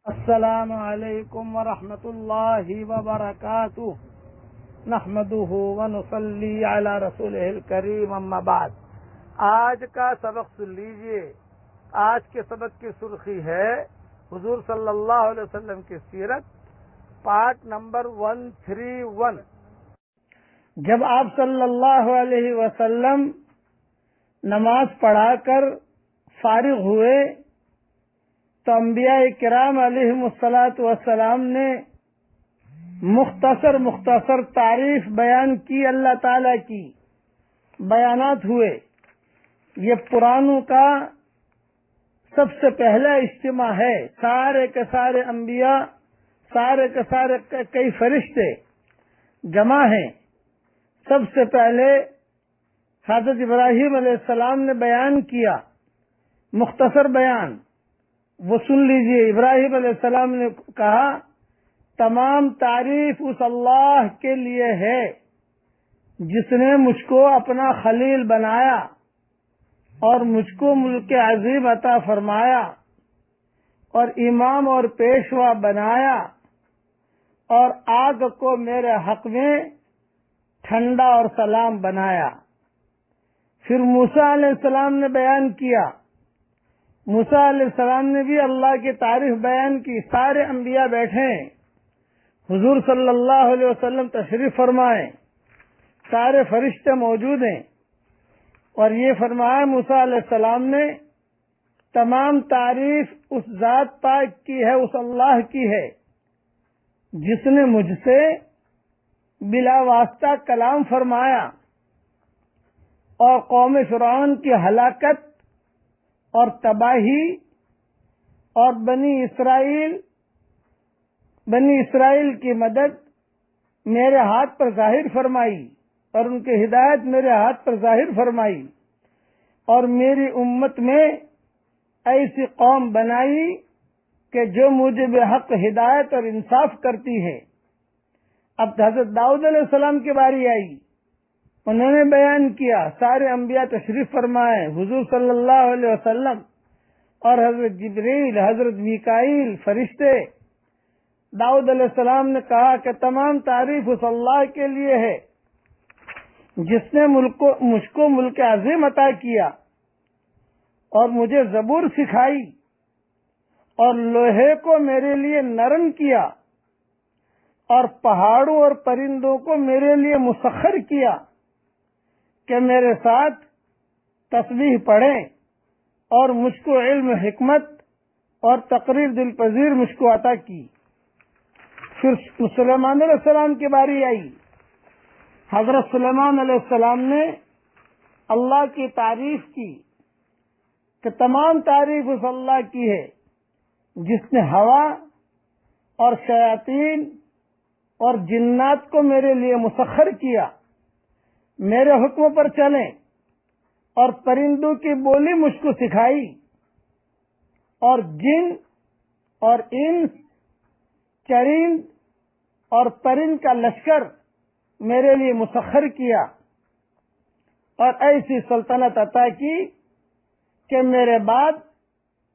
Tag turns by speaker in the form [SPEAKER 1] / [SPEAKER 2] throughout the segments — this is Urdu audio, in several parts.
[SPEAKER 1] السلام علیکم ورحمۃ اللہ وبرکاتہ نحمدہ ونصلی علی رسولہ الکریم اما بعد۔ آج کا سبق سن لیجئے۔ آج کے سبق کی سرخی ہے حضور صلی اللہ علیہ وسلم کی سیرت، پارٹ نمبر 131۔ جب آپ صلی اللہ علیہ وسلم نماز پڑھا کر فارغ ہوئے تو انبیاء کرام علیہم الصلاۃ والسلام نے مختصر تعریف بیان کی، اللہ تعالی کی بیانات ہوئے۔ یہ پرانوں کا سب سے پہلا اجتماع ہے، سارے کے سارے انبیاء، سارے کے سارے کئی فرشتے جمع ہیں۔ سب سے پہلے حضرت ابراہیم علیہ السلام نے بیان کیا، مختصر بیان وہ سن لیجئے۔ ابراہیم علیہ السلام نے کہا، تمام تعریف اس اللہ کے لیے ہے جس نے مجھ کو اپنا خلیل بنایا اور مجھ کو ملک عظیم عطا فرمایا اور امام اور پیشوا بنایا اور آگ کو میرے حق میں ٹھنڈا اور سلام بنایا۔ پھر موسیٰ علیہ السلام نے بیان کیا، موسیٰ علیہ السلام نے بھی اللہ کی تعریف بیان کی۔ سارے انبیاء بیٹھے ہیں، حضور صلی اللہ علیہ وسلم تشریف فرمائے، سارے فرشتے موجود ہیں، اور یہ فرمایا موسیٰ علیہ السلام نے، تمام تعریف اس ذات پاک کی ہے، اس اللہ کی ہے جس نے مجھ سے بلا واسطہ کلام فرمایا اور قوم فرعون کی ہلاکت اور تباہی اور بنی اسرائیل کی مدد میرے ہاتھ پر ظاہر فرمائی اور ان کی ہدایت میرے ہاتھ پر ظاہر فرمائی، اور میری امت میں ایسی قوم بنائی کہ جو مجھے بحق ہدایت اور انصاف کرتی ہے۔ اب حضرت داؤد علیہ السلام کی باری آئی، انہوں نے بیان کیا، سارے انبیاء تشریف فرمائے، حضور صلی اللہ علیہ وسلم اور حضرت جبریل، حضرت میکائیل فرشتے۔ داؤد علیہ السلام نے کہا کہ تمام تعریف اس اللہ کے لیے ہے جس نے مجھ کو ملک عظیم عطا کیا اور مجھے زبور سکھائی اور لوہے کو میرے لیے نرم کیا اور پہاڑوں اور پرندوں کو میرے لیے مسخر کیا کہ میرے ساتھ تسبیح پڑھیں، اور مجھ کو علم، حکمت اور تقریر دل پذیر مجھ کو عطا کی۔ پھر سلیمان علیہ السلام کی باری آئی، حضرت سلیمان علیہ السلام نے اللہ کی تعریف کی کہ تمام تعریف اس اللہ کی ہے جس نے ہوا اور شیاطین اور جنات کو میرے لیے مسخر کیا، میرے حکم پر چلیں، اور پرندوں کی بولی مجھ کو سکھائی، اور جن اور انس، چرند اور پرند کا لشکر میرے لیے مسخر کیا، اور ایسی سلطنت عطا کی کہ میرے بعد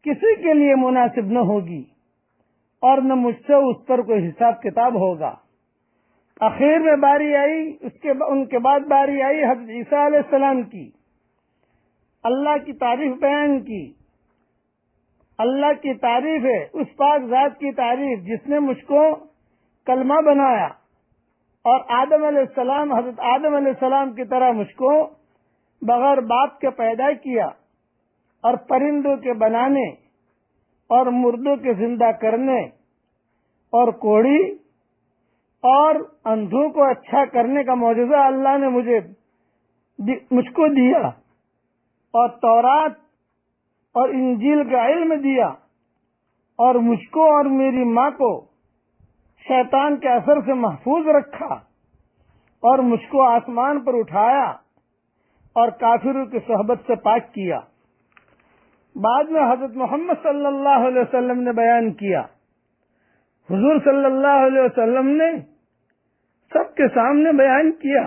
[SPEAKER 1] کسی کے لیے مناسب نہ ہوگی اور نہ مجھ سے اس پر کوئی حساب کتاب ہوگا۔ آخر میں باری آئی، ان کے بعد باری آئی حضرت عیسیٰ علیہ السلام کی، اللہ کی تعریف بیان کی۔ اللہ کی تعریف ہے اس پاک ذات کی تعریف جس نے مجھ کو کلمہ بنایا اور آدم علیہ السلام، حضرت آدم علیہ السلام کی طرح مجھ کو بغیر باپ کے پیدا کیا، اور پرندوں کے بنانے اور مردوں کے زندہ کرنے اور کوڑی اور اندھوں کو اچھا کرنے کا معجزہ اللہ نے مجھ کو دیا، اور تورات اور انجیل کا علم دیا، اور مجھ کو اور میری ماں کو شیطان کے اثر سے محفوظ رکھا، اور مجھ کو آسمان پر اٹھایا اور کافروں کی صحبت سے پاک کیا۔ بعد میں حضرت محمد صلی اللہ علیہ وسلم نے بیان کیا، حضور صلی اللہ علیہ وسلم نے سب کے سامنے بیان کیا،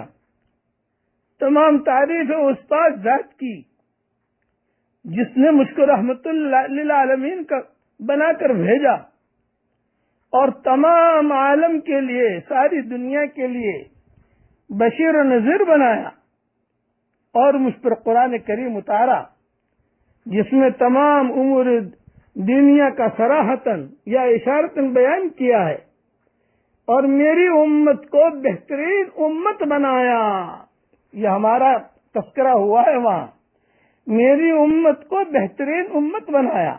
[SPEAKER 1] تمام تعریف ہے اس پاک ذات کی جس نے مجھ کو رحمت للعالمین کا بنا کر بھیجا اور تمام عالم کے لیے، ساری دنیا کے لیے بشیر و نذیر بنایا، اور مجھ پر قرآن کریم اتارا جس میں تمام امور دنیا کا صراحتاً یا اشارتاً بیان کیا ہے، اور میری امت کو بہترین امت بنایا۔ یہ ہمارا تذکرہ ہوا ہے وہاں، میری امت کو بہترین امت بنایا،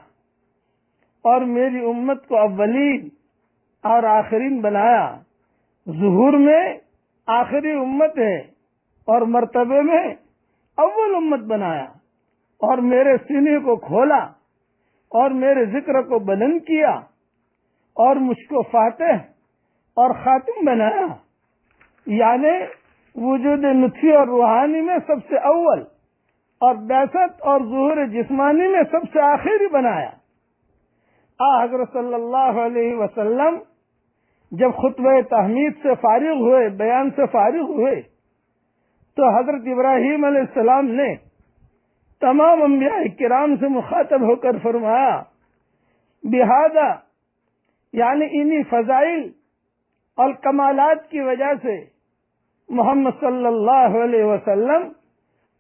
[SPEAKER 1] اور میری امت کو اولین اور آخرین بنایا۔ ظہور میں آخری امت ہے اور مرتبے میں اول امت بنایا، اور میرے سینے کو کھولا اور میرے ذکر کو بلند کیا، اور مجھ کو فاتح اور خاتم بنایا، یعنی وجود نطفی اور روحانی میں سب سے اول، اور بعثت اور ظہور جسمانی میں سب سے آخری بنایا۔ حضرت صلی اللہ علیہ وسلم جب خطبہ تحمید سے فارغ ہوئے، بیان سے فارغ ہوئے، تو حضرت ابراہیم علیہ السلام نے تمام انبیاء کرام سے مخاطب ہو کر فرمایا، بہذا، یعنی انہی فضائل اور کمالات کی وجہ سے محمد صلی اللہ علیہ وسلم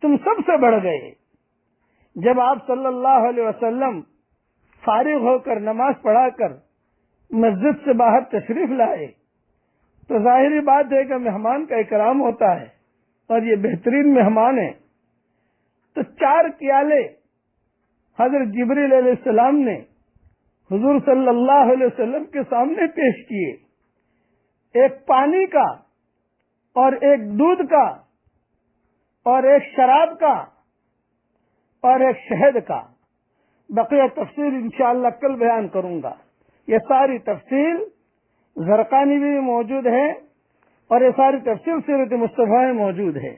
[SPEAKER 1] تم سب سے بڑھ گئے۔ جب آپ صلی اللہ علیہ وسلم فارغ ہو کر نماز پڑھا کر مسجد سے باہر تشریف لائے تو ظاہری بات ہے کہ مہمان کا اکرام ہوتا ہے، اور یہ بہترین مہمان ہے۔ تو 4 پیالے حضرت جبریل علیہ السلام نے حضور صلی اللہ علیہ وسلم کے سامنے پیش کیے، ایک پانی کا، اور ایک دودھ کا، اور ایک شراب کا، اور ایک شہد کا۔ بقیہ تفصیل انشاءاللہ کل بیان کروں گا۔ یہ ساری تفصیل زرقانی بھی موجود ہے، اور یہ ساری تفصیل سیرت مصطفیٰ میں موجود ہے۔